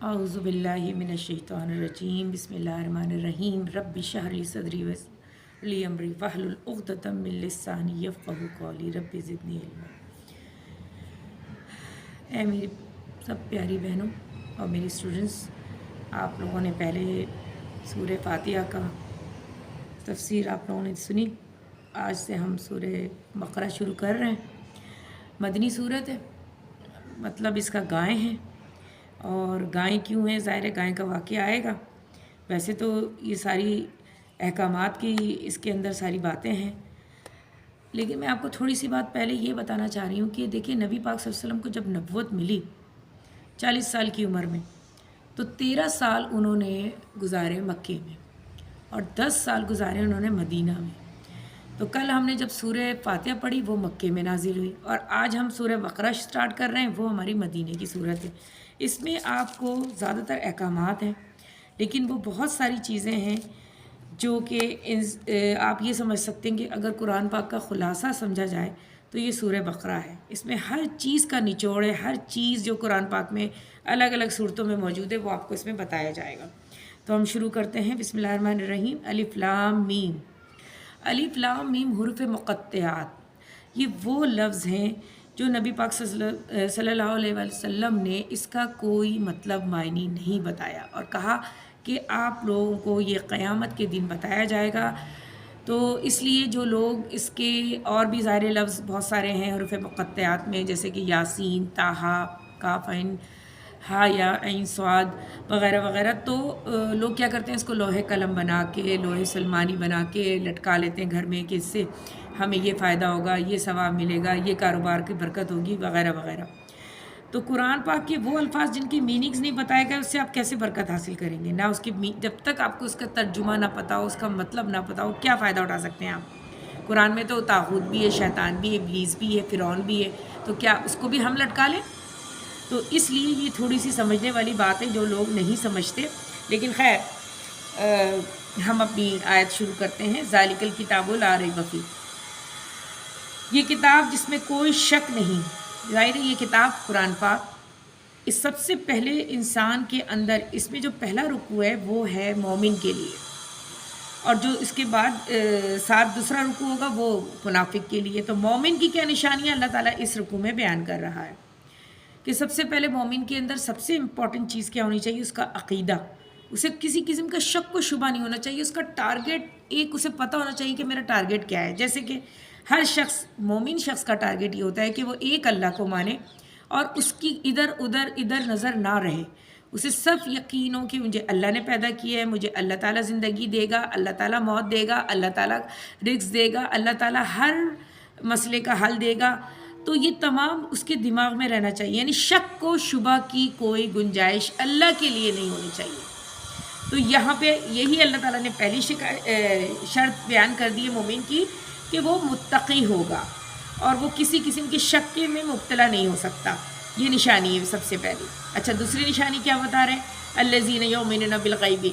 औज़ु बिल्लाहि मिनश्शैतानिर्रजीम बिस्मिल्लाहिर्रहमानिर्रहीम रब्बि इश्रह ली सदरी वयस्सिर ली अमरी वहलुल उक़दतम मिन लिसानी यफ़क़हू क़ौली रब्बि ज़िदनी इल्मा। ऐ मेरी सब प्यारी बहनों और मेरी स्टूडेंट्स, आप लोगों ने पहले सूरह फ़ातिहा का तफ़सीर आप लोगों ने सुनी। आज से हम सूरह बक़रा शुरू कर रहे हैं। मदनी सूरत है, मतलब इसका गाय है। और गाय क्यों है, ज़ाहिर है गाय का वाक़या आएगा। वैसे तो ये सारी अहकामात की इसके अंदर सारी बातें हैं, लेकिन मैं आपको थोड़ी सी बात पहले ये बताना चाह रही हूँ कि देखिए, नबी पाक सल्लल्लाहु अलैहि वसल्लम को जब नबुव्वत मिली 40 साल की उम्र में, तो 13 साल उन्होंने गुजारे मक्के में और 10 साल गुजारे उन्होंने मदीना में। तो कल हमने जब सूरह फ़ातिहा पढ़ी वो मक्के में नाजिल हुई, और आज हम सूरह बक़रा स्टार्ट कर रहे हैं, वो हमारी मदीने की सूरत है। इसमें आपको ज़्यादातर अहकामात हैं, लेकिन वो बहुत सारी चीज़ें हैं जो कि आप ये समझ सकते हैं कि अगर कुरान पाक का ख़ुलासा समझा जाए तो ये सूरह बक़रा है। इसमें हर चीज़ का निचोड़ है, हर चीज़ जो कुरान पाक में अलग अलग सूरतों में मौजूद है वो आपको इसमें बताया जाएगा। तो हम शुरू करते हैं। बिस्मिल्लाहिर्रहमानिर्रहीम। अलिफ लाम मीम। अलिफ लाम मीम हुरूफ़ मुक़त्तआत, ये वो लफ्ज़ हैं जो नबी पाक सल्लल्लाहु अलैहि वसल्लम ने इसका कोई मतलब मायने नहीं बताया और कहा कि आप लोगों को ये क़यामत के दिन बताया जाएगा। तो इसलिए जो लोग इसके और भी ज़ाहिर लफ्ज़ बहुत सारे हैं हुरूफ़ मुक़त्तआत में, जैसे कि यासीन, ताहा, काफ़, ऐन, हा या ऐन स्वाद वग़ैरह वग़ैरह, तो लोग क्या करते हैं, इसको लोहे कलम बना के, लोहे सलमानी बना के लटका लेते हैं घर में कि इससे हमें ये फ़ायदा होगा, ये सवाब मिलेगा, ये कारोबार की बरकत होगी वग़ैरह वग़ैरह। तो कुरान पाक के वो अल्फाज जिनकी मीनिंग्स नहीं बताए गए, उससे आप कैसे बरकत हासिल करेंगे? ना उसकी जब तक आपको उसका तर्जुमा ना पता हो, उसका मतलब ना पता हो, क्या फ़ायदा उठा सकते हैं आप? कुरान में तो तागूत भी है, शैतान भी है, इब्लीस भी है, फ़िरौन भी है, तो क्या उसको भी हम लटका लें? तो इसलिए ये थोड़ी सी समझने वाली बात है जो लोग नहीं समझते। लेकिन खैर, हम अपनी आयत शुरू करते हैं। ज़ालिकल किताबु ला रैब फ़ीह, ये किताब जिसमें कोई शक नहीं। ज़ाहिर है ये किताब कुरान पाक, इस सबसे पहले इंसान के अंदर इसमें जो पहला रुकू है वो है मोमिन के लिए, और जो इसके बाद साथ दूसरा रुकू होगा वो मुनाफिक के लिए। तो मोमिन की क्या निशानियाँ अल्लाह ताला इस रुकू में बयान कर रहा है कि सबसे पहले मोमिन के अंदर सबसे इम्पॉर्टेंट चीज़ क्या होनी चाहिए? उसका अक़ीदा। उसे किसी किस्म का शक व शुबा नहीं होना चाहिए। उसका टारगेट एक उसे पता होना चाहिए कि मेरा टारगेट क्या है। जैसे कि हर शख्स, मोमिन शख्स का टारगेट ये होता है कि वो एक अल्लाह को माने और उसकी इधर उधर इधर नज़र ना रहे। उसे सब यकीन हो कि मुझे अल्लाह ने पैदा किया है, मुझे अल्लाह ताला ज़िंदगी देगा, अल्लाह ताला मौत देगा, अल्लाह ताला रिज़्क़ देगा, अल्लाह ताला हर मसले का हल देगा। तो ये तमाम उसके दिमाग में रहना चाहिए, यानी शक को शुबा की कोई गुंजाइश अल्लाह के लिए नहीं होनी चाहिए। तो यहाँ पे यही अल्लाह ताला ने पहली शर्त बयान कर दी है मोमिन की कि वो मुत्तकी होगा और वो किसी किस्म के शक में मुब्तला नहीं हो सकता। ये निशानी है सबसे पहली। अच्छा, दूसरी निशानी क्या बता रहे हैं? अल्लज़ीना युमिनूना बिल ग़ैबी,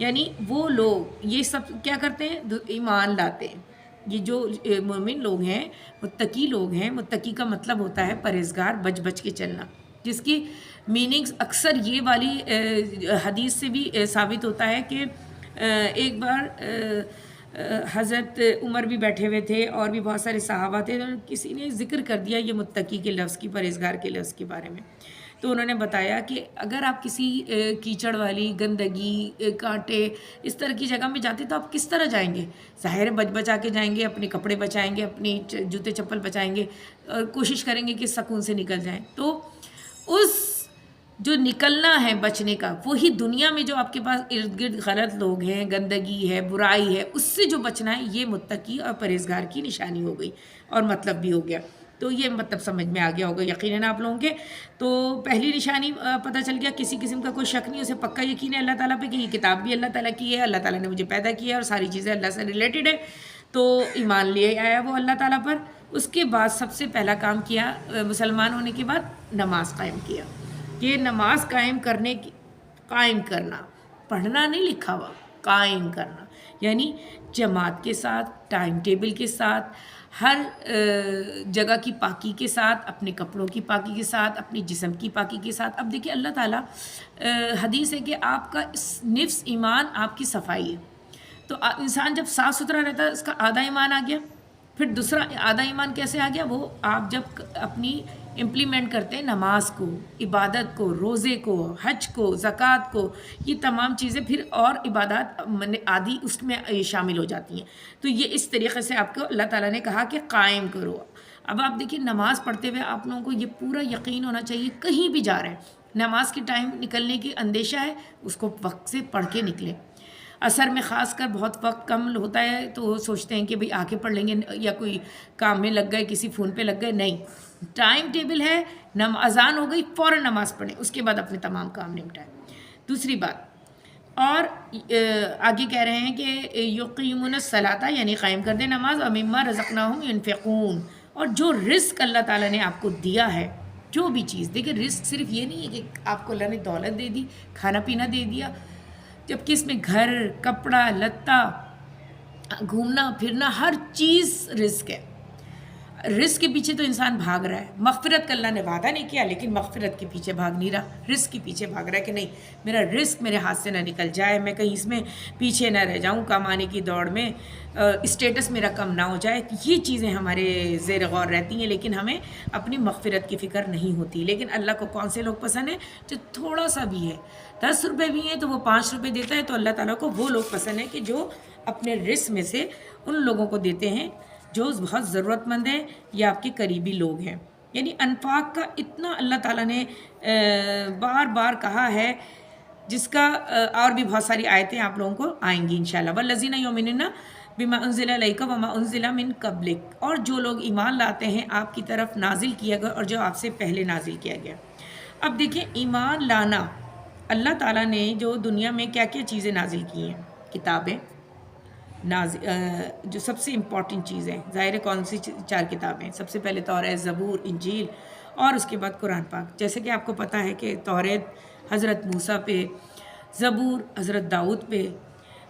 यानी वो लोग ये सब क्या करते हैं? ईमान लाते हैं। ये जो मोमिन लोग हैं, मुत्तकी लोग हैं। मुत्तकी का मतलब होता है परहेज़गार, बच बच के चलना, जिसकी मीनिंग्स अक्सर ये वाली हदीस से भी साबित होता है कि एक बार हज़रत उमर भी बैठे हुए थे और भी बहुत सारे सहाबा थे, तो किसी ने ज़िक्र कर दिया ये मुत्तकी के लफ्ज़ की, परहेज़गार के लफ्ज़ के बारे में। तो उन्होंने बताया कि अगर आप किसी कीचड़ वाली, गंदगी, कांटे इस तरह की जगह में जाते तो आप किस तरह जाएंगे? ज़ाहिर बच बचा के जाएंगे, अपने कपड़े बचाएंगे, अपनी जूते चप्पल बचाएंगे और कोशिश करेंगे कि सुकून से निकल जाएं। तो उस जो निकलना है बचने का, वही दुनिया में जो आपके पास इर्द गिर्द गलत लोग हैं, गंदगी है, बुराई है, उससे जो बचना है, ये मुत्तकी और परहेज़गार की निशानी हो गई और मतलब भी हो गया। तो ये मतलब समझ में आ गया होगा यकीनन आप लोगों के। तो पहली निशानी पता चल गया, किसी किस्म का कोई शक नहीं, उसे पक्का यकीन है अल्लाह ताला पे कि ये किताब भी अल्लाह ताला की है, अल्लाह ताला ने मुझे पैदा किया है और सारी चीज़ें अल्लाह से रिलेटेड है। तो ईमान ले आया वो अल्लाह ताला पर। उसके बाद सबसे पहला काम किया, मुसलमान होने के बाद नमाज कायम किया। कि नमाज कायम करना, पढ़ना नहीं लिखा हुआ, कायम करना, یعنی جماعت کے ساتھ، ٹائم ٹیبل کے ساتھ، ہر جگہ کی پاکی کے ساتھ، اپنے کپڑوں کی پاکی کے ساتھ، اپنے جسم کی پاکی کے ساتھ. اب دیکھیے اللہ تعالیٰ حدیث ہے کہ آپ کا نفس ایمان آپ کی صفائی ہے. تو انسان جب صاف ستھرا رہتا ہے اس کا آدھا ایمان آ گیا. پھر دوسرا آدھا ایمان کیسے آ گیا؟ وہ آپ جب اپنی امپلیمنٹ کرتے ہیں نماز کو، عبادت کو، روزے کو، حج کو، زکوٰۃ کو، یہ تمام چیزیں پھر اور عبادات آدھی اس میں شامل ہو جاتی ہیں. تو یہ اس طریقے سے آپ کو اللہ تعالیٰ نے کہا کہ قائم کرو. اب آپ دیکھیے نماز پڑھتے ہوئے آپ لوگوں کو یہ پورا یقین ہونا چاہیے کہیں بھی جا رہے ہیں نماز کی ٹائم نکلنے کی اندیشہ ہے اس کو وقت سے پڑھ کے نکلیں. عصر میں خاص کر بہت وقت کم ہوتا ہے تو سوچتے ہیں کہ بھئی آ کے پڑھ لیں گے یا کوئی کام میں لگ گئے، کسی فون پہ لگ گئے. نہیں، ٹائم ٹیبل ہے، اذان ہو گئی فوراً نماز پڑھیں، اس کے بعد اپنے تمام کام نمٹائیں. دوسری بات اور آگے کہہ رہے ہیں کہ یقیمون الصلاۃ یعنی قائم کر دیں نماز، اور مما رزقناہم ینفقون، اور جو رزق اللہ تعالیٰ نے آپ کو دیا ہے جو بھی چیز. دیکھیں رزق صرف یہ نہیں ہے کہ آپ کو اللہ نے دولت دے دی، کھانا پینا دے دیا، جبکہ اس میں گھر، کپڑا لتا، گھومنا پھرنا، ہر چیز رزق ہے. رزق کے پیچھے تو انسان بھاگ رہا ہے. مغفرت کا اللہ نے وعدہ نہیں کیا لیکن مغفرت کے پیچھے بھاگ نہیں رہا، رزق کے پیچھے بھاگ رہا ہے کہ نہیں میرا رزق میرے ہاتھ سے نہ نکل جائے، میں کہیں اس میں پیچھے نہ رہ جاؤں، کمانے کی دوڑ میں اسٹیٹس میرا کم نہ ہو جائے. یہ چیزیں ہمارے زیر غور رہتی ہیں لیکن ہمیں اپنی مغفرت کی فکر نہیں ہوتی. لیکن اللہ کو کون سے لوگ پسند ہیں؟ جو تھوڑا سا بھی ہے، 10 روپے بھی ہیں تو وہ 5 روپے دیتا ہے. تو اللہ تعالیٰ کو وہ لوگ پسند ہیں کہ جو اپنے رزق میں سے ان لوگوں کو دیتے ہیں جو بہت ضرورت مند ہیں یا آپ کے قریبی لوگ ہیں. یعنی انفاق کا اتنا اللہ تعالیٰ نے بار بار کہا ہے جس کا اور بھی بہت ساری آیتیں آپ لوگوں کو آئیں گی انشاءاللہ. والذین یؤمنون بما انزل الیک وما انزل من قبلک، اور جو لوگ ایمان لاتے ہیں آپ کی طرف نازل کیا گیا اور جو آپ سے پہلے نازل کیا گیا. اب دیکھیں ایمان لانا، اللہ تعالیٰ نے جو دنیا میں کیا کیا چیزیں نازل کی ہیں، کتابیں جو سب سے امپورٹنٹ چیزیں، ظاہر ہے کون سی 4 کتابیں؟ سب سے پہلے توریت، زبور، انجیل، اور اس کے بعد قرآن پاک. جیسے کہ آپ کو پتہ ہے کہ توریت حضرت موسیٰ پہ، زبور حضرت داؤد پہ،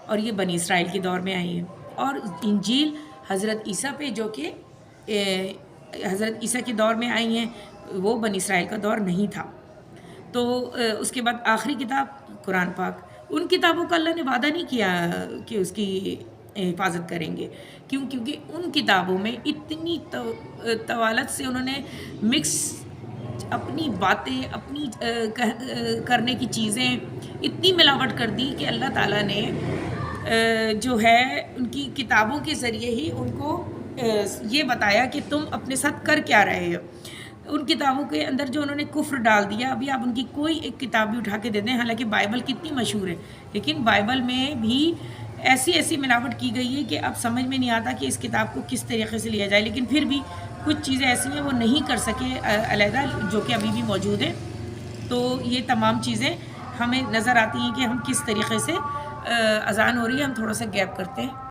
اور یہ بنی اسرائیل کے دور میں آئی ہیں، اور انجیل حضرت عیسیٰ پہ جو کہ حضرت عیسیٰ کے دور میں آئی ہیں، وہ بنی اسرائیل کا دور نہیں تھا. تو اس کے بعد آخری کتاب قرآن پاک. ان کتابوں کا اللہ نے وعدہ نہیں کیا کہ اس کی حفاظت کریں گے. کیونکہ ان کتابوں میں اتنی طوالت سے انہوں نے مکس اپنی باتیں، اپنی کرنے کی چیزیں اتنی ملاوٹ کر دی کہ اللہ تعالیٰ نے جو ہے ان کی کتابوں کے ذریعے ہی ان کو یہ بتایا کہ تم اپنے ساتھ کر کیا رہے ہو. ان کتابوں کے اندر جو انہوں نے کفر ڈال دیا. ابھی آپ ان کی کوئی ایک کتاب بھی اٹھا کے دے دیں، حالانکہ بائبل کتنی مشہور ہے لیکن بائبل میں بھی ایسی ملاوٹ کی گئی ہے کہ اب سمجھ میں نہیں آتا کہ اس کتاب کو کس طریقے سے لیا جائے. لیکن پھر بھی کچھ چیزیں ایسی ہیں وہ نہیں کر سکے علیحدہ، جو کہ ابھی بھی موجود ہیں. تو یہ تمام چیزیں ہمیں نظر آتی ہیں کہ ہم کس طریقے سے اذان ہو رہی ہے. ہم تھوڑا سا گیپ کرتے ہیں.